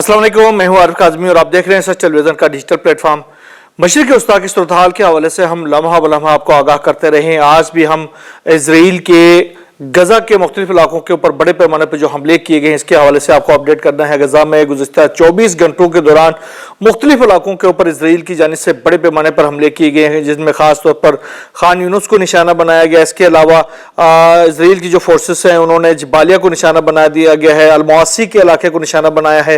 अस्सलाम वालेकुम, मैं हूं आरिफ काज़मी और आप देख रहे हैं सच टेलीविज़न का डिजिटल प्लेटफॉर्म। मशरिक़ वस्ता की सूरत हाल के हवाले से हम लम्हा ब लम्हा आपको आगाह करते रहे हैं। आज भी हम इजराइल के गज़ा के मुख्तलिफ इलाकों के ऊपर बड़े पैमाने पर जो हमले किए गए हैं इसके हवाले से आपको अपडेट करना है। गज़ा में गुज़िश्ता 24 घंटों के दौरान मुख्तलिफ इलाकों के ऊपर इजराइल की जानिब से बड़े पैमाने पर हमले किए गए हैं, जिसमें ख़ास तौर पर खान यूनुस को निशाना बनाया गया। इसके अलावा इजराइल की जो फोर्सेस हैं उन्होंने जबालिया को निशाना बना दिया गया है, अलमुआसी के इलाके को निशाना बनाया है,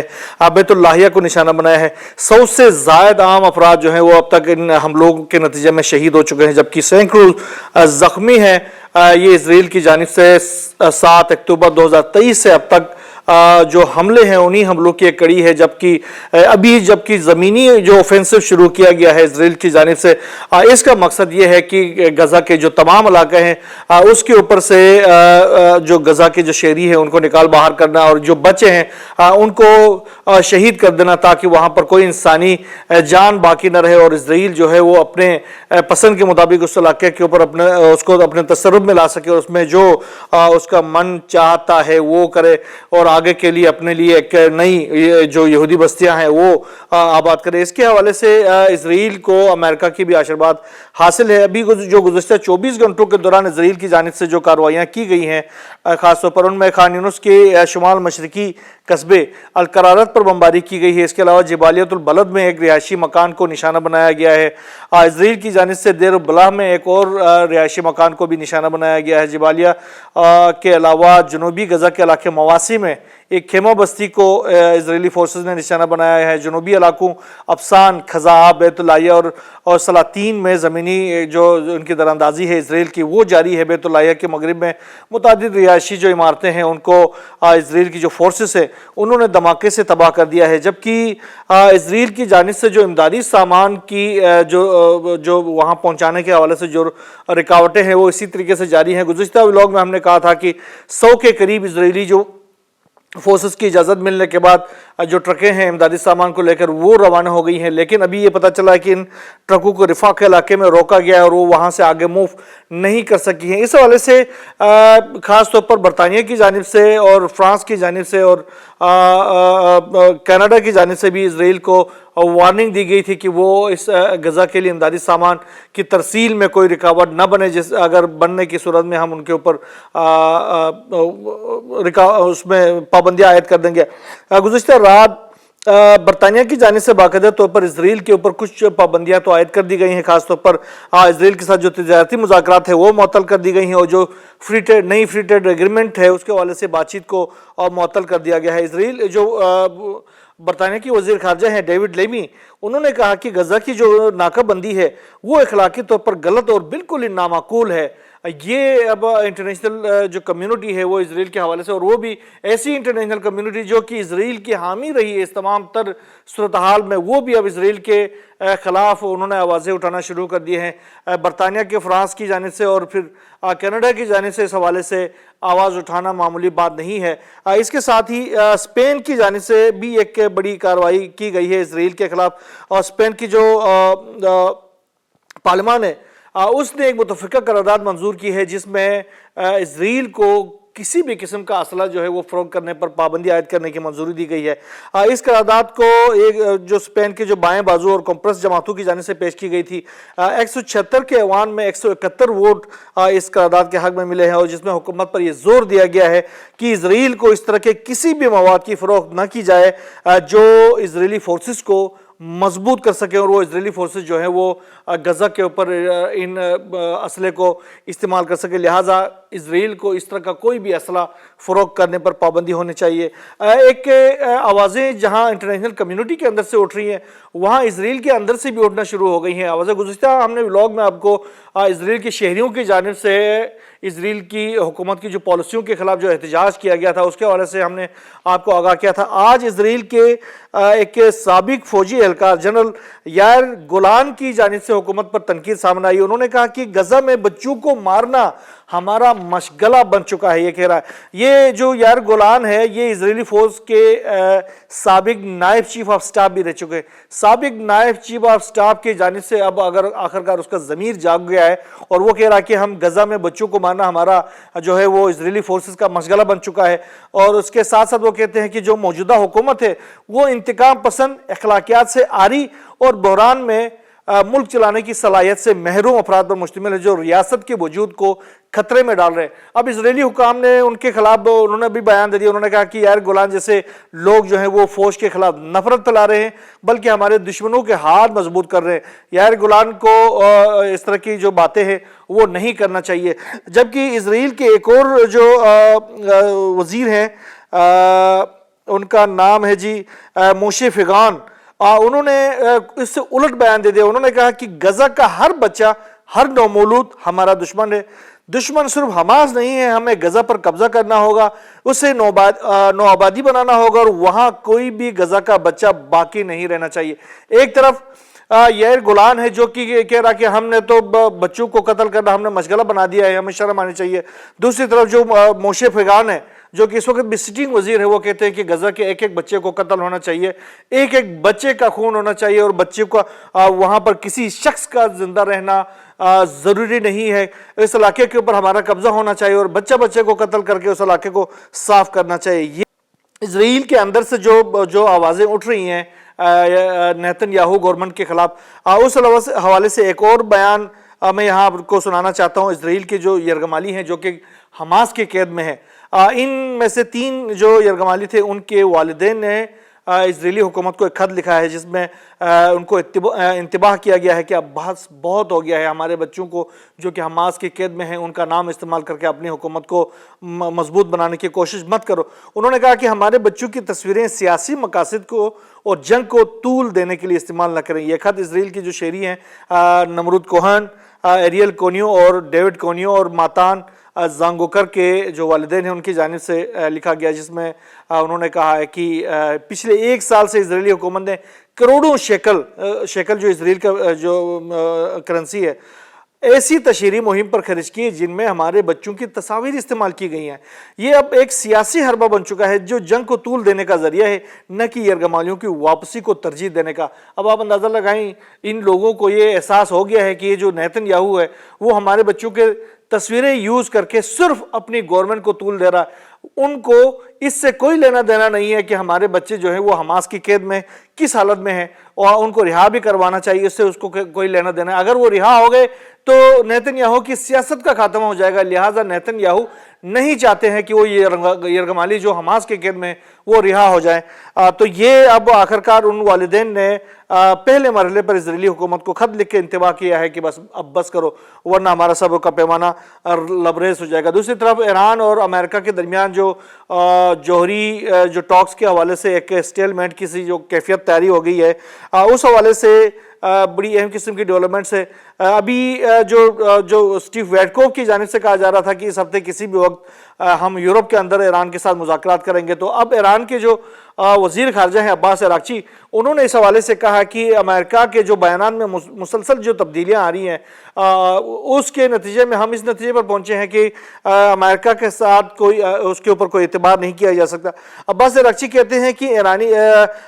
बैतुल्लाहिया को निशाना बनाया है। 100 से ज़ायद आम अफराद जो हैं वो अब तक इन हमलों के नतीजे में शहीद हो चुके हैं, जबकि सैकड़ों ज़ख्मी हैं। ये इजराइल की जानिब से 7 अक्टूबर 2023 से अब तक जो हमले हैं उन्हीं हमलों की एक कड़ी है, जबकि ज़मीनी जो ऑफेंसिव शुरू किया गया है इजराइल की जानिब से, इसका मकसद ये है कि गज़ा के जो तमाम इलाके हैं उसके ऊपर से जो गज़ा के जो शहरी हैं उनको निकाल बाहर करना और जो बचे हैं उनको शहीद कर देना, ताकि वहाँ पर कोई इंसानी जान बाकी न रहे और इजराइल जो है वो अपने पसंद के मुताबिक उस इलाके के ऊपर उसको अपने तसर्रुफ में ला सके और उसमें जो उसका मन चाहता है वो करे और आगे के लिए अपने लिए एक नई जो यहूदी बस्तियां हैं वो आबाद करे। इसके हवाले से इजराइल को अमेरिका की भी आशीर्वाद हासिल है। अभी जो गुज़श्ता 24 घंटों के दौरान इजराइल की जानिब से जो कार्रवाइयाँ की गई हैं, खासतौर पर उनमें खान यूनुस के शुमाल मशरकी कस्बे अल करारत पर बमबारी की गई है। इसके अलावा जबालियतुल बलद में एक रिहायशी मकान को निशाना बनाया गया है। इजराइल की जानिब से देर बलाह में एक और रिहायशी मकान को भी निशाना बनाया गया है। जबालिया के अलावा जनूबी गज़ा के इलाके मवासी में एक खेमा बस्ती को इजरायली फोर्सेस ने निशाना बनाया है। जनूबी इलाकों अफसान, खज़ा, बैतुल्लाहिया और सलातीन में ज़मीनी जो उनकी दरानंदाजी है इजराइल की वो जारी है। बैतुल्लाहिया के मगरिब में मुतादिद रिहायशी जो इमारतें हैं उनको इजराइल की जो फोर्सेस है उन्होंने धमाके से तबाह कर दिया है, जबकि इजराइल की जानिब से जो इमदादी सामान की जो वहाँ पहुँचाने के हवाले से जो रुकावटें हैं वो इसी तरीके से जारी हैं। गुज़िश्ता व्लॉग में हमने कहा था कि 100 के करीब इजरायली जो फोर्सेस की इजाज़त मिलने के बाद जो ट्रकें हैं इमदादी सामान को लेकर वो रवाना हो गई हैं, लेकिन अभी ये पता चला है कि इन ट्रकों को रिफा के इलाके में रोका गया है और वो वहाँ से आगे मूव नहीं कर सकी हैं। इस हवाले से ख़ास तौर पर बरतानिया की जानिब से और फ्रांस की जानिब से और कनाडा की जानिब से भी इजराइल को वार्निंग दी गई थी कि वो इस गज़ा के लिए इमदादी सामान की तरसील में कोई रुकावट न बने, अगर बनने की सूरत में हम उनके ऊपर उसमें पाबंदियाँ आयद कर देंगे। गुज़श्ता रात बरतानिया की जानिब से बाकायदा तौर पर इजराइल के ऊपर कुछ पाबंदियाँ तो आयद कर दी गई हैं। खासतौर पर इजराइल के साथ जो तिजारती मुज़ाकरात है वो मुअत्तल कर दी गई हैं और जो नई फ्री ट्रेड एग्रीमेंट है उसके हवाले से बातचीत को मुअत्तल कर दिया गया है। इजराइल जो बरतानिया की वज़ीर ख़ारजा हैं डेविड लेमी, उन्होंने कहा कि गज़ा की जो नाकाबंदी है वो अखलाकी तौर पर गलत और बिल्कुल नामाकूल है। ये अब इंटरनेशनल जो कम्युनिटी है वो इजराइल के हवाले से, और वो भी ऐसी इंटरनेशनल कम्युनिटी जो कि इजराइल की हामी रही है इस तमाम तर सूरत हाल में, वो भी अब इजराइल के ख़िलाफ़ उन्होंने आवाज़ें उठाना शुरू कर दी हैं। बरतानिया के फ्रांस की जानिब से और फिर कनाडा की जानिब से इस हवाले से आवाज़ उठाना मामूली बात नहीं है। इसके साथ ही स्पेन की जानिब से भी एक बड़ी कार्रवाई की गई है इजराइल के ख़िलाफ़, और स्पेन की जो पार्लियामान है उसने एक मुतफ़िक़ा करारदाद मंजूर की है जिसमें इजराइल को किसी भी किस्म का असला जो है वो फ़रोख्त करने पर पाबंदी आयद करने की मंजूरी दी गई है। इस करारदाद को एक जो स्पेन के जो बाएं बाजू और कॉम्प्रेस जमातों की जानिब से पेश की गई थी। 176 के ऐवान में 171 वोट इस करारदाद के हक़ में मिले हैं और जिसमें हुकूमत पर यह जोर दिया गया है कि इजराइल को इस तरह के किसी भी मवाद की फ़रोख्त न की जाए जो इजरायली फोर्सेस को मजबूत कर सके और वो इजरायली फोर्सेस जो है वो गज़ा के ऊपर इन असले को इस्तेमाल कर सके। लिहाजा इजराइल को इस तरह का कोई भी असला फ़रोख्त करने पर पाबंदी होनी चाहिए। एक आवाज़ें जहां इंटरनेशनल कम्युनिटी के अंदर से उठ रही हैं वहां इजराइल के अंदर से भी उठना शुरू हो गई हैं आवाज़ें। गुज़श्ता हमने व्लॉग में आपको इजराइल के शहरियों की जानिब से इजराइल की हुकूमत की जो पॉलिसियों के खिलाफ जो एहतजाज किया गया था उसके हवाले से हमने आपको आगाह किया था। आज इजराइल के एक साबिक फौजी एहलकार जनरल यार गोलान की जानिब से हुकूमत पर तनकीद सामने आई। उन्होंने कहा कि गज़ा में बच्चों को मारना हमारा मशगला बन चुका है। ये कह रहा है, ये जो यार गोलान है ये इजरायली फौज के साबिक नायब चीफ ऑफ स्टाफ भी रह चुके हैं। साबिक नायब चीफ ऑफ स्टाफ की जानिब से अब अगर आखिरकार उसका ज़मीर जाग गया है और वो कह रहा है कि हम गज़ा में बच्चों को मारना हमारा जो है वो इजरायली फोर्सेस का मशगला बन चुका है। और उसके साथ साथ वो कहते हैं कि जो मौजूदा हुकूमत है वो इंतकाम पसंद अखलाकियात से आरी और बहरान में मुल्क चलाने की सलाहियत से महरूम अफराद पर मुश्तमिल है, जो रियासत के वजूद को खतरे में डाल रहे हैं। अब इजरायली हुकाम ने उनके खिलाफ उन्होंने भी बयान दे दिया। उन्होंने कहा कि यार गोलान जैसे लोग जो हैं वो फौज के खिलाफ नफरत फैला रहे हैं, बल्कि हमारे दुश्मनों के हाथ मजबूत कर रहे हैं। यार गोलान को इस तरह की जो बातें हैं वो नहीं करना चाहिए। जबकि इजराइल के एक और जो वजीर हैं, उनका नाम है जी मोशे फिगान, उन्होंने इससे उलट बयान दे दिया। उन्होंने कहा कि गजा का हर बच्चा, हर नौमौलूद हमारा दुश्मन है। दुश्मन सिर्फ हमास नहीं है, हमें गजा पर कब्जा करना होगा, उसे नौ आबादी बनाना होगा और वहां कोई भी गजा का बच्चा बाकी नहीं रहना चाहिए। एक तरफ यार गोलान है जो कि कह रहा कि हमने तो बच्चों को कत्ल करना हमने मशगला बना दिया है, हमें शर्म आनी चाहिए। दूसरी तरफ जो मोशे फिगान है जो कि इस वक्त भी सिटिंग वजीर है, वो कहते हैं कि गजा के एक एक बच्चे को कत्ल होना चाहिए, एक एक बच्चे का खून होना चाहिए और बच्चे को वहां पर किसी शख्स का जिंदा रहना जरूरी नहीं है। इस इलाके के ऊपर हमारा कब्जा होना चाहिए और बच्चे बच्चे को कत्ल करके उस इलाके को साफ करना चाहिए। ये इजराइल के अंदर से जो आवाजें उठ रही हैं नेतन्याहू गवर्नमेंट के खिलाफ, उस हवाले से एक और बयान मैं यहाँ आपको सुनाना चाहता हूँ। इजराइल के जो यरगमाली हैं जो कि हमास के कैद में है, इनमें से 3 जो यरगमाली थे उनके वालिदैन ने इजरायली हुकूमत को एक खत लिखा है जिसमें उनको इंतबाह किया गया है कि अब बहुत हो गया है, हमारे बच्चों को जो कि हमास के कैद में हैं उनका नाम इस्तेमाल करके अपनी हुकूमत को मजबूत बनाने की कोशिश मत करो। उन्होंने कहा कि हमारे बच्चों की तस्वीरें सियासी मकासद को और जंग को तूल देने के लिए इस्तेमाल न करें। यह खत इजराइल की जो शहरी हैं नमरूद कोहन, एरियल कोनियो और डेविड कोनियो और मातान जांगोकर के जो वालिदैन हैं उनकी जानिब से लिखा गया, जिसमें उन्होंने कहा है कि पिछले 1 साल से इजरायली हुकूमत ने करोड़ों शेकल जो इजराइल का जो करेंसी है ऐसी तशहीरी मुहिम पर खर्च किए जिनमें हमारे बच्चों की तस्वीर इस्तेमाल की गई हैं। ये अब एक सियासी हरबा बन चुका है जो जंग को तूल देने का जरिया है, न कि यरगमालियों की वापसी को तरजीह देने का। अब आप अंदाज़ा लगाएं, इन लोगों को ये एहसास हो गया है कि ये जो नेतन्याहू है वो हमारे बच्चों के तस्वीरें यूज करके सिर्फ अपनी गवर्नमेंट को तूल दे रहा है। उनको इससे कोई लेना देना नहीं है कि हमारे बच्चे जो है वो हमास की कैद में किस हालत में है और उनको रिहा भी करवाना चाहिए, इससे उसको कोई लेना देना है। अगर वो रिहा हो गए तो नेतन्याहू की सियासत का खात्मा हो जाएगा। लिहाजा नेतन्याहू नहीं चाहते हैं कि वो ये यरगमाली जो हमास के कैद में वो रिहा हो जाए। तो ये अब आखिरकार उन वालिदैन ने पहले मरहले पर इजरायली हुकूमत को खत लिख के इंतबाह किया है कि बस करो, वरना हमारा सब्र का पैमाना लबरेज हो जाएगा। दूसरी तरफ ईरान और अमेरिका के दरमियान जो जौहरी जो टॉक्स के हवाले से एक स्टेलमेंट की सी जो कैफियत तैयारी हो गई है, उस हवाले से बड़ी अहम किस्म की डेवलपमेंट्स है। अभी जो स्टीव वैटकोव की जानिब से कहा जा रहा था कि इस हफ्ते किसी भी वक्त हम यूरोप के अंदर ईरान के साथ मुज़ाकरात करेंगे, तो अब ईरान के जो वजीर खारजा हैं अब्बास अरागची, उन्होंने इस हवाले से कहा कि अमेरिका के जो बयानात में मुसलसल जो तब्दीलियाँ आ रही हैं उसके नतीजे में हम इस नतीजे पर पहुंचे हैं कि अमेरिका के साथ उसके ऊपर कोई एतबार नहीं किया जा सकता। अब्बास अरागची कहते हैं कि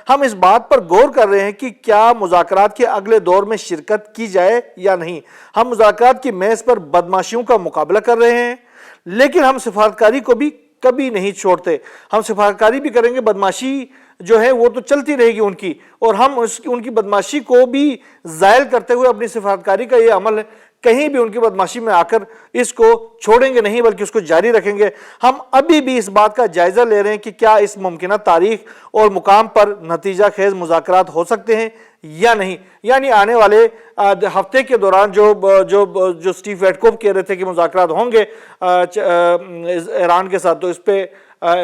हम इस बात पर गौर कर रहे हैं कि क्या मुज़ाकरात के अगले दौर में शिरकत की जाए या नहीं। हम मुज़ाकरात की मेज़ पर बदमाशियों का मुकाबला कर रहे हैं, लेकिन हम सिफारतकारी को भी कभी नहीं छोड़ते। हम सिफारतकारी भी करेंगे, बदमाशी जो है वो तो चलती रहेगी उनकी, और हम उनकी बदमाशी को भी जायल करते हुए अपनी सिफारतकारी का ये अमल है कहीं भी उनकी बदमाशी में आकर इसको छोड़ेंगे नहीं, बल्कि उसको जारी रखेंगे। हम अभी भी इस बात का जायजा ले रहे हैं कि क्या इस मुमकिन तारीख और मुकाम पर नतीजा खेज मुज़ाकरात हो सकते हैं या नहीं। यानी आने वाले हफ्ते के दौरान जो स्टीव वैटकोव कह रहे थे कि मुज़ाकरात होंगे ईरान के साथ, तो इस पर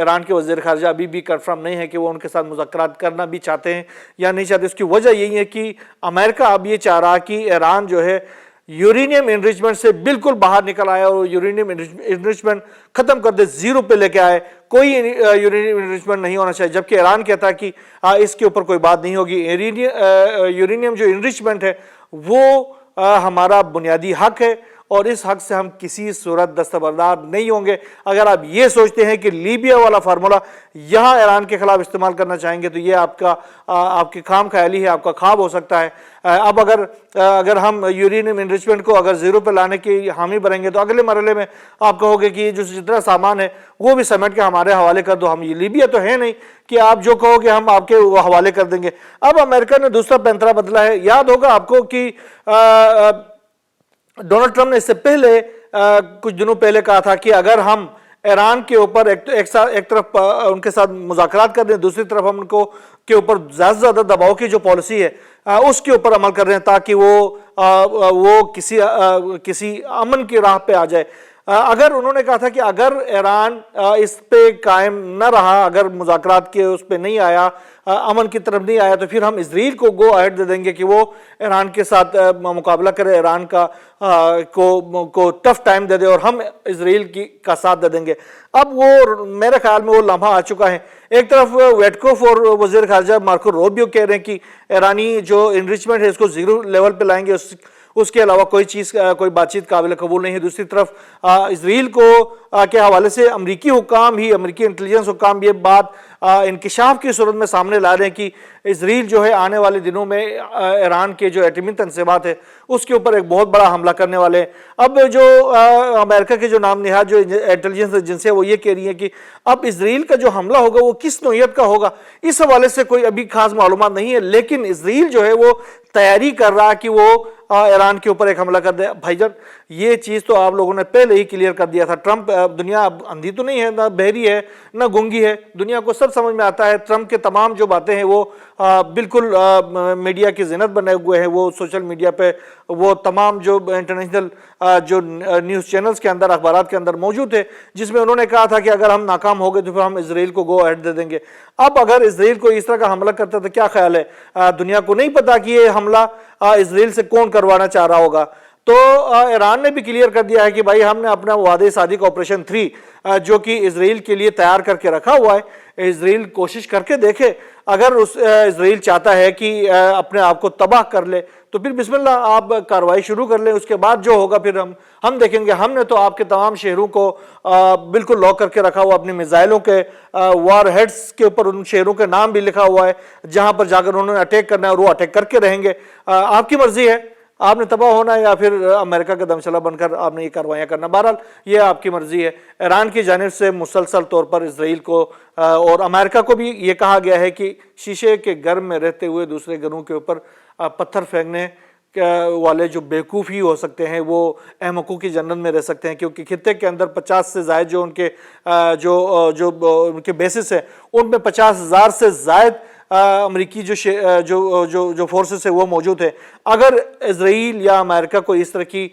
ईरान के वज़ीर ख़ारजा अभी भी कंफर्म नहीं है कि वो उनके साथ मुज़ाकरात करना भी चाहते हैं या नहीं चाहते। इसकी वजह यही है कि अमेरिका अब ये चाह रहा कि ईरान जो है यूरेनियम एनरिचमेंट से बिल्कुल बाहर निकल आया और यूरेनियम एनरिचमेंट खत्म कर दे, जीरो पे लेके आए, कोई यूरेनियम एनरिचमेंट नहीं होना चाहिए। जबकि ईरान कहता है कि इसके ऊपर कोई बात नहीं होगी। यूरेनियम जो एनरिचमेंट है वो हमारा बुनियादी हक है اور اس حق سے ہم کسی صورت دستبردار نہیں ہوں گے۔ اگر آپ یہ سوچتے ہیں کہ لیبیا والا فارمولا یہاں ایران کے خلاف استعمال کرنا چاہیں گے تو یہ آپ کی خام خیالی ہے، آپ کا خواب ہو سکتا ہے۔ اب اگر ہم یورینیم انریچمنٹ کو اگر زیرو پہ لانے کی حامی بنیں گے تو اگلے مرحلے میں آپ کہو گے کہ جو جتنا سامان ہے وہ بھی سمیٹ کے ہمارے حوالے کر دو۔ ہم یہ لیبیا تو ہے نہیں کہ آپ جو کہو گے ہم آپ کے حوالے کر دیں گے۔ اب امریکہ نے دوسرا پینترا بدلا ہے۔ یاد ہوگا آپ کو کہ ڈونلڈ ٹرمپ نے اس سے پہلے کچھ دنوں پہلے کہا تھا کہ اگر ہم ایران کے اوپر ایک طرف ان کے ساتھ مذاکرات کر رہے ہیں، دوسری طرف ہم ان کو کے اوپر زیادہ سے زیادہ دباؤ کی جو پالیسی ہے اس کے اوپر عمل کر رہے ہیں تاکہ وہ کسی امن کی راہ پہ آ جائے۔ اگر انہوں نے کہا تھا کہ اگر ایران اس پہ قائم نہ رہا، اگر مذاکرات کے اس پہ نہیں آیا، امن کی طرف نہیں آیا، تو پھر ہم اسرائیل کو گو اہیڈ دے دیں گے کہ وہ ایران کے ساتھ مقابلہ کرے، ایران کو ٹف ٹائم دے دے اور ہم اسرائیل کا ساتھ دے دیں گے۔ اب وہ میرے خیال میں وہ لمحہ آ چکا ہے۔ ایک طرف ویٹکوف اور وزیر خارجہ مارکو روبیو کہہ رہے ہیں کہ ایرانی جو انریچمنٹ ہے اس کو زیرو لیول پہ لائیں گے، اس کے علاوہ کوئی بات چیت قابل قبول نہیں ہے۔ دوسری طرف اسرائیل کے حوالے سے امریکی انٹیلیجنس حکام بھی یہ بات انکشاف کی صورت میں سامنے لا رہے ہیں کہ اسرائیل جو ہے آنے والے دنوں میں ایران کے جو ایٹمی تنصیبات ہے اس کے اوپر ایک بہت بڑا حملہ کرنے والے ہیں۔ اب جو امریکہ کے جو نام نہاد جو انٹیلیجنس ایجنسی ہے وہ یہ کہہ رہی ہے کہ اب اسرائیل کا جو حملہ ہوگا وہ کس نوعیت کا ہوگا، اس حوالے سے کوئی ابھی خاص معلومات نہیں ہے، لیکن اسرائیل جو ہے وہ تیاری کر رہا کہ وہ ایران کے اوپر ایک حملہ کر دے۔ بھائی جان یہ چیز تو آپ لوگوں نے پہلے ہی کلیئر کر دیا تھا۔ ٹرمپ دنیا اب اندھی تو نہیں ہے، نہ بہری ہے نہ گونگی ہے، دنیا کو سب سمجھ میں آتا ہے۔ ٹرمپ کے تمام جو باتیں ہیں وہ بالکل میڈیا کی زینت بنے ہوئے ہیں، وہ سوشل میڈیا پہ وہ تمام جو انٹرنیشنل جو نیوز چینلز کے اندر اخبارات کے اندر موجود ہے، جس میں انہوں نے کہا تھا کہ اگر ہم ناکام ہو گئے تو پھر ہم اسرائیل کو گو اہیڈ دے دیں گے۔ اب اگر اسرائیل کو اس طرح کا حملہ کرتا تو کیا خیال ہے، دنیا کو نہیں پتا کہ یہ حملہ اسرائیل سے کون کروانا چاہ رہا ہوگا۔ تو ایران نے بھی کلیئر کر دیا ہے کہ بھائی ہم نے اپنا وعدہ صادق آپریشن 3 جو کہ اسرائیل کے لیے تیار کر کے رکھا ہوا ہے، اسرائیل کوشش کر کے دیکھے، اگر اسرائیل چاہتا ہے کہ اپنے آپ کو تباہ کر لے تو پھر بسم اللہ آپ کارروائی شروع کر لیں، اس کے بعد جو ہوگا پھر ہم دیکھیں گے۔ ہم نے تو آپ کے تمام شہروں کو بالکل لاک کر کے رکھا ہوا، اپنی میزائلوں کے وار ہیڈز کے اوپر ان شہروں کے نام بھی لکھا ہوا ہے جہاں پر جا کر انہوں نے اٹیک کرنا ہے اور وہ اٹیک کر کے رہیں گے۔ آپ کی مرضی ہے، آپ نے تباہ ہونا ہے یا پھر امریکہ کا دمچلا بن کر آپ نے یہ کاروائیاں کرنا، بہرحال یہ آپ کی مرضی ہے۔ ایران کی جانب سے مسلسل طور پر اسرائیل کو اور امریکہ کو بھی یہ کہا گیا ہے کہ شیشے کے گھر میں رہتے ہوئے دوسرے گھروں کے اوپر پتھر پھینکنے والے جو بیوقوف ہی ہو سکتے ہیں وہ اہم حقوق کی جنت میں رہ سکتے ہیں، کیونکہ خطے کے اندر 50 سے زائد جو ان کے بیسس ہیں ان میں 50,000 سے زائد امریکی جو فورسز ہیں وہ موجود ہیں۔ اگر اسرائیل یا امریکہ کو اس طرح کی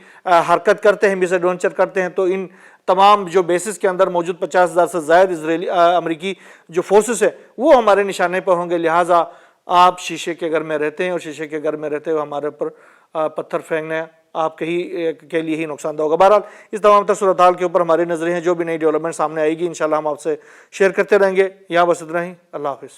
حرکت کرتے ہیں، مس ایڈونچر کرتے ہیں، تو ان تمام جو بیسز کے اندر موجود 50,000 سے زائد امریکی جو فورسز ہیں وہ ہمارے نشانے پر ہوں گے۔ لہٰذا آپ شیشے کے گھر میں رہتے ہیں اور شیشے کے گھر میں رہتے ہوئے ہمارے اوپر پتھر پھینکنا آپ کے لیے ہی نقصان دہ ہوگا۔ بہرحال اس تمام تر صورتحال کے اوپر ہماری نظریں ہیں، جو بھی نئی ڈیولپمنٹ سامنے آئے گی انشاءاللہ ہم آپ سے شیئر کرتے رہیں گے۔ یہاں بس اتنا ہی، اللہ حافظ۔